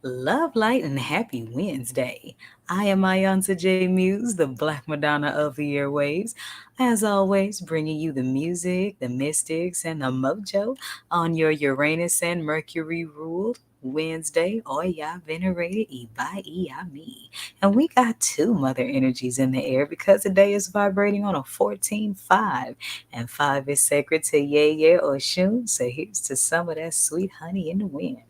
Love, light, and happy Wednesday. I am iiiYansaje Muse, the Black Madonna of the airwaves. As always, bringing you the music, the mystics, and the mojo on your Uranus and Mercury ruled Wednesday. Oya, venerated, Iba Oya me. And we got two mother energies in the air because the day is vibrating on a 14-5. And 5 is sacred to Yewa or Shun. So here's to some of that sweet honey in the wind.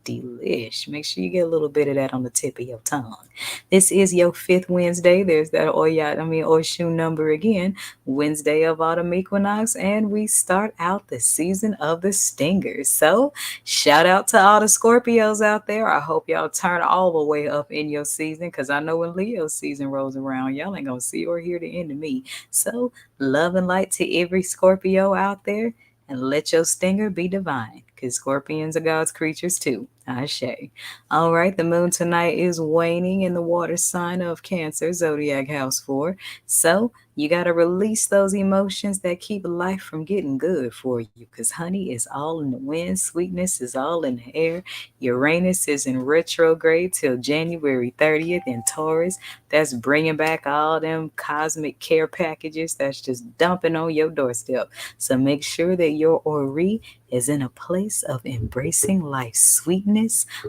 Delish. Make sure you get a little bit of that on the tip of your tongue. This is your fifth Wednesday. There's that Oshun number again. Wednesday of autumn equinox, and we start out the season of the stingers. So, shout out to all the Scorpios out there. I hope y'all turn all the way up in your season, because I know when Leo's season rolls around, y'all ain't gonna see or hear the end of me. So, love and light to every Scorpio out there, and let your stinger be divine, because scorpions are God's creatures too. Ashe. All right, the moon tonight is waning in the water sign of Cancer, zodiac house 4. So you got to release those emotions that keep life from getting good for you, because honey is all in the wind, sweetness is all in the air. Uranus is in retrograde till January 30th in Taurus. That's bringing back all them cosmic care packages that's just dumping on your doorstep. So make sure that your Ori is in a place of embracing life's sweetness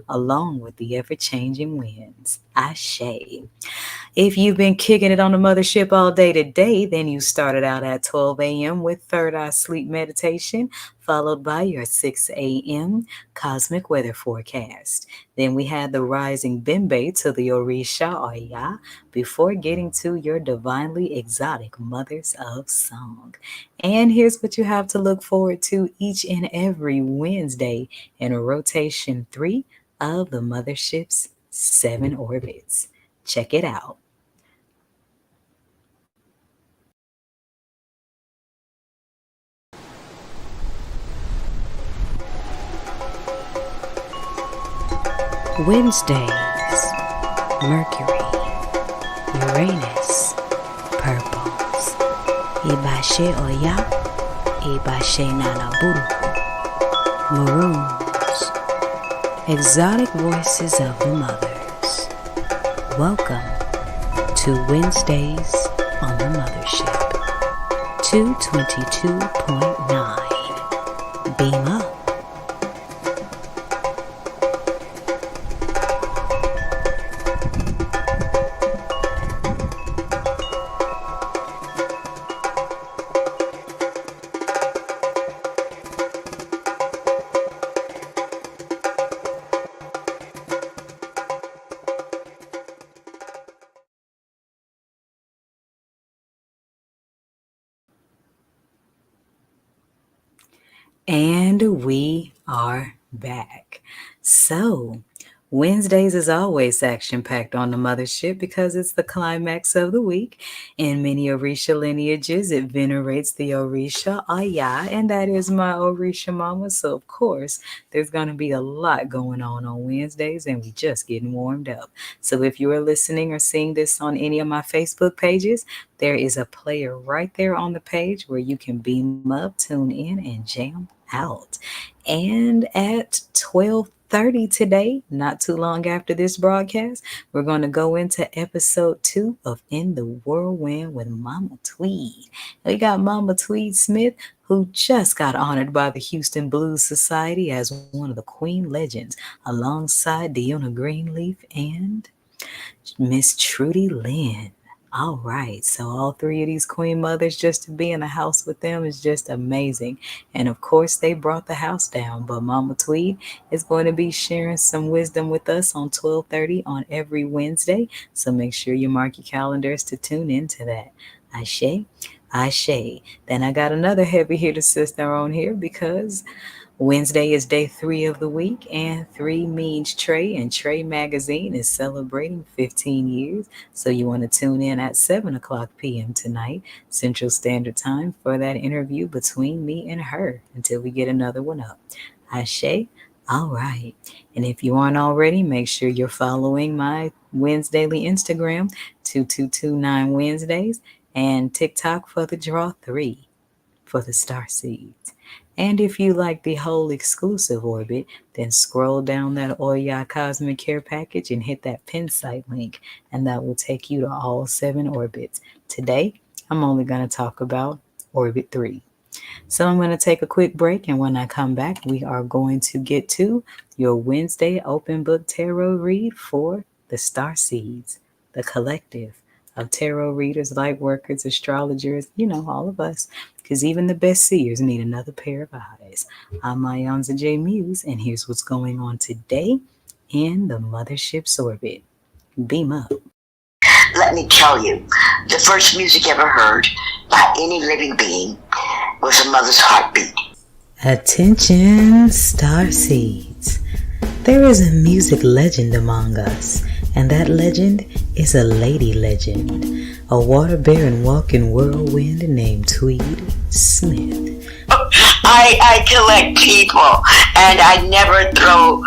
along with the ever changing winds. Ashe. If you've been kicking it on the mothership all day today, then you started out at 12 a.m. with third eye sleep meditation, followed by your 6 a.m. cosmic weather forecast. Then we had the rising Bimbe to the Orisha Oya before getting to your divinely exotic mothers of song. And here's what you have to look forward to each and every Wednesday in a rotation 3 of the mothership's 7 orbits. Check it out. Wednesdays, Mercury, Uranus, purples, Iba Oya, Iba Nanaburuku, maroons, exotic voices of the mothers. Welcome to Wednesdays on the Mothership. 222.9. Beam up. And we are back. So, Wednesdays is always action packed on the mothership because it's the climax of the week. In many Orisha lineages, it venerates the Orisha Aya, and that is my Orisha mama. So, of course, there's going to be a lot going on Wednesdays, and we just getting warmed up. So, if you are listening or seeing this on any of my Facebook pages, there is a player right there on the page where you can beam up, tune in, and jam out. And at 12:30 today, not too long after this broadcast, we're going to go into episode 2 of In the Whirlwind with Mama Tweed. We got Mama Tweed Smith, who just got honored by the Houston Blues Society as one of the Queen Legends, alongside Deanna Greenleaf and Miss Trudy Lynn. All right, so all three of these queen mothers, just to be in the house with them is just amazing. And of course, they brought the house down. But Mama Tweed is going to be sharing some wisdom with us on 12:30 on every Wednesday. So make sure you mark your calendars to tune into that. Ashe, Ashe. Then I got another heavy hitter sister on here because Wednesday is day 3 of the week, and 3 means Trey, and Trey Magazine is celebrating 15 years. So you want to tune in at 7 o'clock p.m. tonight, Central Standard Time, for that interview between me and her until we get another one up. Ashe? All right. And if you aren't already, make sure you're following my Wednesdaily Instagram, 2229 Wednesdays, and TikTok for the Draw 3. for the star seeds. And if you like the whole exclusive orbit, then scroll down that Oya Cosmic Care package and hit that pin site link, and that will take you to all 7 orbits. Today, I'm only going to talk about Orbit 3. So I'm going to take a quick break, and when I come back, we are going to get to your Wednesday open book tarot read for the star seeds, the collective of tarot readers, light workers, astrologers, all of us, because even the best seers need another pair of eyes. I'm iiiYansaje Muse, and here's what's going on today in the Mothership's orbit. Beam up. Let me tell you, the first music ever heard by any living being was a mother's heartbeat. Attention, star seeds. There is a music legend among us, and that legend is a lady legend, a water-bearing walking whirlwind named Tweed Smith. I collect people, and I never throw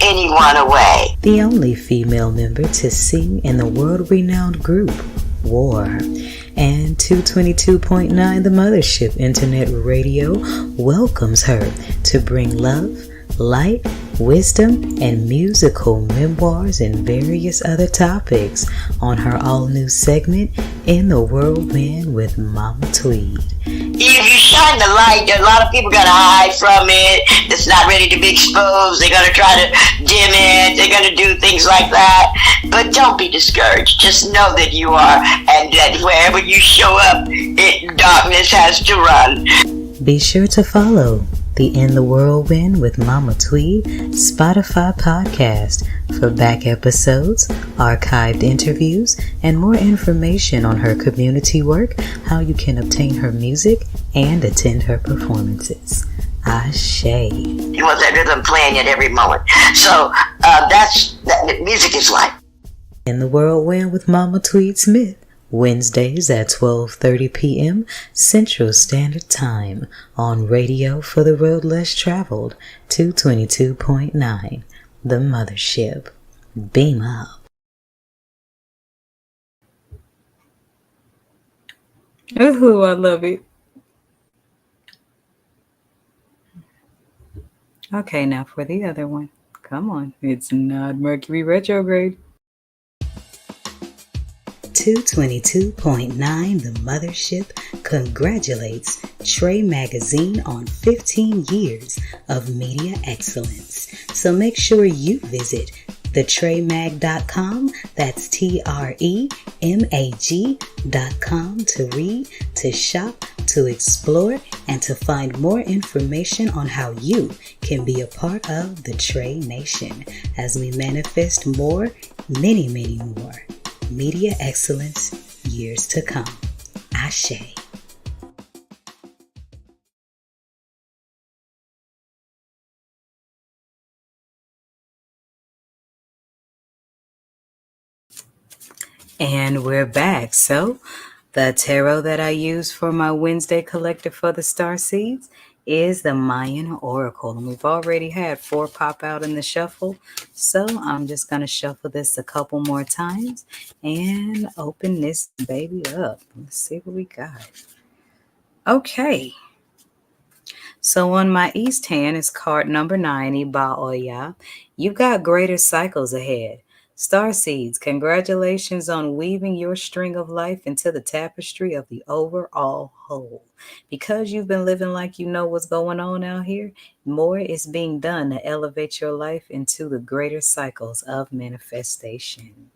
anyone away. The only female member to sing in the world-renowned group War. And 222.9 The Mothership Internet Radio welcomes her to bring love, light, wisdom, and musical memoirs and various other topics on her all-new segment, In the Whirlwind with Mama Tweed. If you shine the light, a lot of people are going to hide from it. It's not ready to be exposed. They're going to try to dim it. They're going to do things like that. But don't be discouraged. Just know that you are, and that wherever you show up, darkness has to run. Be sure to follow the In the Whirlwind with Mama Tweed Spotify podcast for back episodes, archived interviews, and more information on her community work, how you can obtain her music, and attend her performances. Ashe. You want that rhythm playing at every moment. So music is life. In the Whirlwind with Mama Tweed Smith, Wednesdays at 12:30 p.m. Central Standard Time on Radio for the Road Less Traveled, 222.9 The Mothership. Beam up. Ooh, I love it. Okay, now for the other one. Come on, it's not Mercury retrograde. 222.9 The Mothership congratulates Trey Magazine on 15 years of media excellence. So make sure you visit thetraymag.com, that's TREMAG.com, to read, to shop, to explore, and to find more information on how you can be a part of the Trey Nation as we manifest more, many, many more media excellence years to come. Ashe. And we're back. So, the tarot that I use for my Wednesday collective for the star seeds is the Mayan Oracle. And we've already had 4 pop out in the shuffle. So I'm just going to shuffle this a couple more times and open this baby up. Let's see what we got. Okay. So on my east hand is card number 9, Iba Oya. You've got greater cycles ahead. Star seeds, congratulations on weaving your string of life into the tapestry of the overall whole. Because you've been living like you know what's going on out here, more is being done to elevate your life into the greater cycles of manifestation.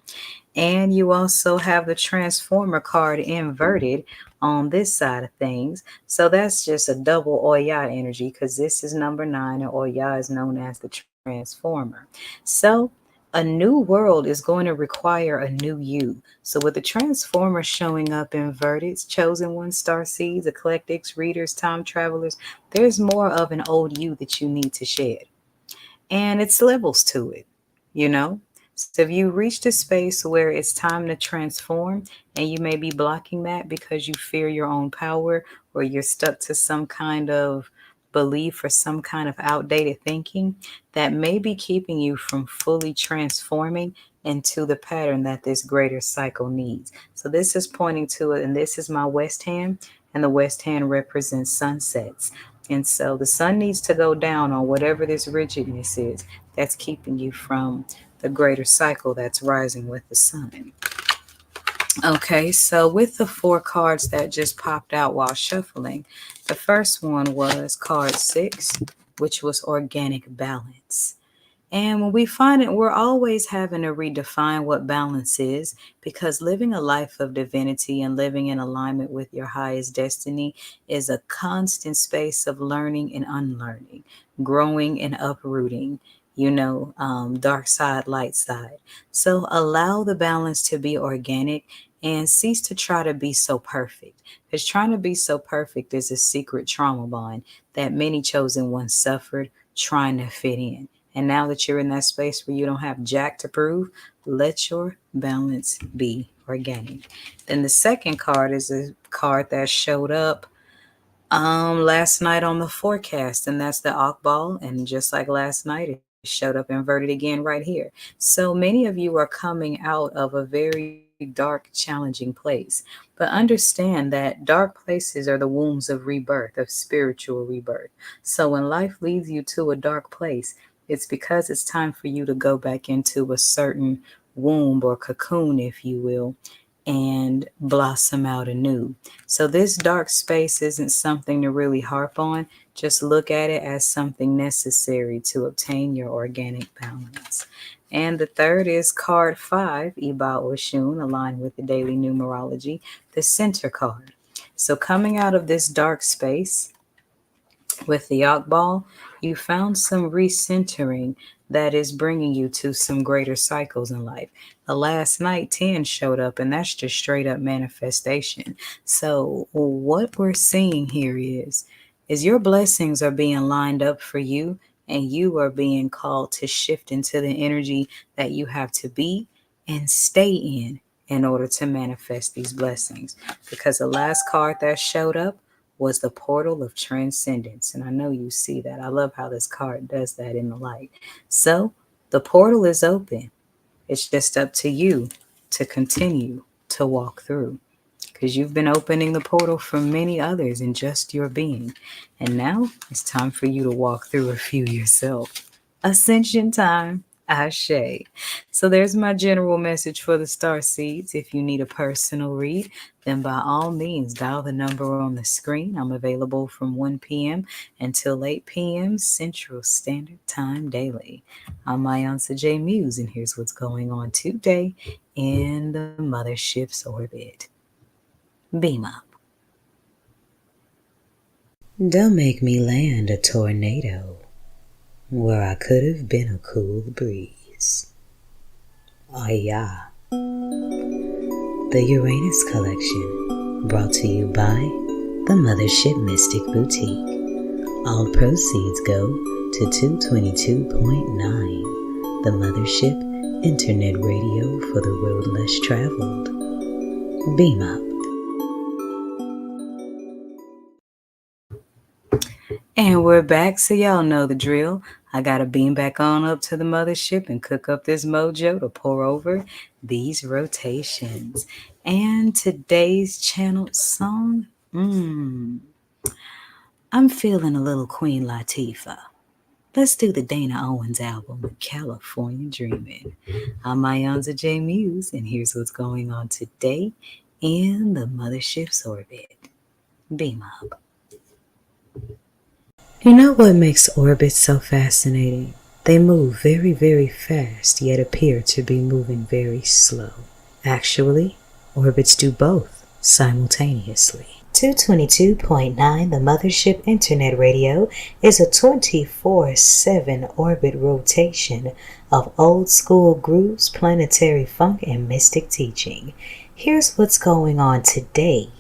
And you also have the Transformer card inverted on this side of things. So that's just a double Oya energy, because this is number 9 and Oya is known as the Transformer. So a new world is going to require a new you. So with the Transformer showing up inverted, chosen one, star seeds, eclectics, readers, time travelers, there's more of an old you that you need to shed. And it's levels to it, you know? So if you reached a space where it's time to transform and you may be blocking that because you fear your own power, or you're stuck to some kind of belief or some kind of outdated thinking that may be keeping you from fully transforming into the pattern that this greater cycle needs. So this is pointing to it, and this is my west hand, and the west hand represents sunsets. And so the sun needs to go down on whatever this rigidness is that's keeping you from the greater cycle that's rising with the sun. Okay, so with the four cards that just popped out while shuffling, the first one was card 6, which was organic balance. And when we find it, we're always having to redefine what balance is, because living a life of divinity and living in alignment with your highest destiny is a constant space of learning and unlearning, growing and uprooting, dark side, light side. So allow the balance to be organic and cease to try to be so perfect. Because trying to be so perfect is a secret trauma bond that many chosen ones suffered trying to fit in. And now that you're in that space where you don't have jack to prove, let your balance be organic. Then the second card is a card that showed up last night on the forecast, and that's the Akbal. And just like last night, it showed up inverted again right here. So many of you are coming out of a very dark, challenging place. But understand that dark places are the wombs of rebirth, of spiritual rebirth. So when life leads you to a dark place, it's because it's time for you to go back into a certain womb or cocoon, if you will, and blossom out anew. So this dark space isn't something to really harp on. Just look at it as something necessary to obtain your organic balance. And the third is card 5, Iba Oya, aligned with the daily numerology, the center card. So coming out of this dark space with the Akbal, you found some recentering that is bringing you to some greater cycles in life. The last night 10 showed up, and that's just straight up manifestation. So what we're seeing here is your blessings are being lined up for you, and you are being called to shift into the energy that you have to be and stay in order to manifest these blessings. Because the last card that showed up was the portal of transcendence. And I know you see that. I love how this card does that in the light. So the portal is open. It's just up to you to continue to walk through, because you've been opening the portal for many others in just your being. And now it's time for you to walk through a few yourself. Ascension time. Ashe. So there's my general message for the star seeds. If you need a personal read, then by all means dial the number on the screen. I'm available from 1 p.m. until 8 p.m. Central Standard Time daily. I'm iiiYansaje Muse, and here's what's going on today in the Mothership's orbit. Beam up. Don't make me land a tornado where I could have been a cool breeze. Aya. The Uranus collection, brought to you by the Mothership Mystic Boutique. All proceeds go to 222.9, the Mothership Internet Radio for the road less traveled. Beam up. And we're back, so y'all know the drill. I gotta beam back on up to the mothership and cook up this mojo to pour over these rotations. And today's channeled song, I'm feeling a little Queen Latifah. Let's do the Dana Owens album, California Dreamin'. I'm iiiYansaje Muse, and here's what's going on today in the Mothership's orbit. Beam up. You know what makes orbits so fascinating? They move very, very fast, yet appear to be moving very slow. Actually, orbits do both simultaneously. 222.9, the Mothership Internet Radio, is a 24/7 orbit rotation of old school grooves, planetary funk, and mystic teaching. Here's what's going on today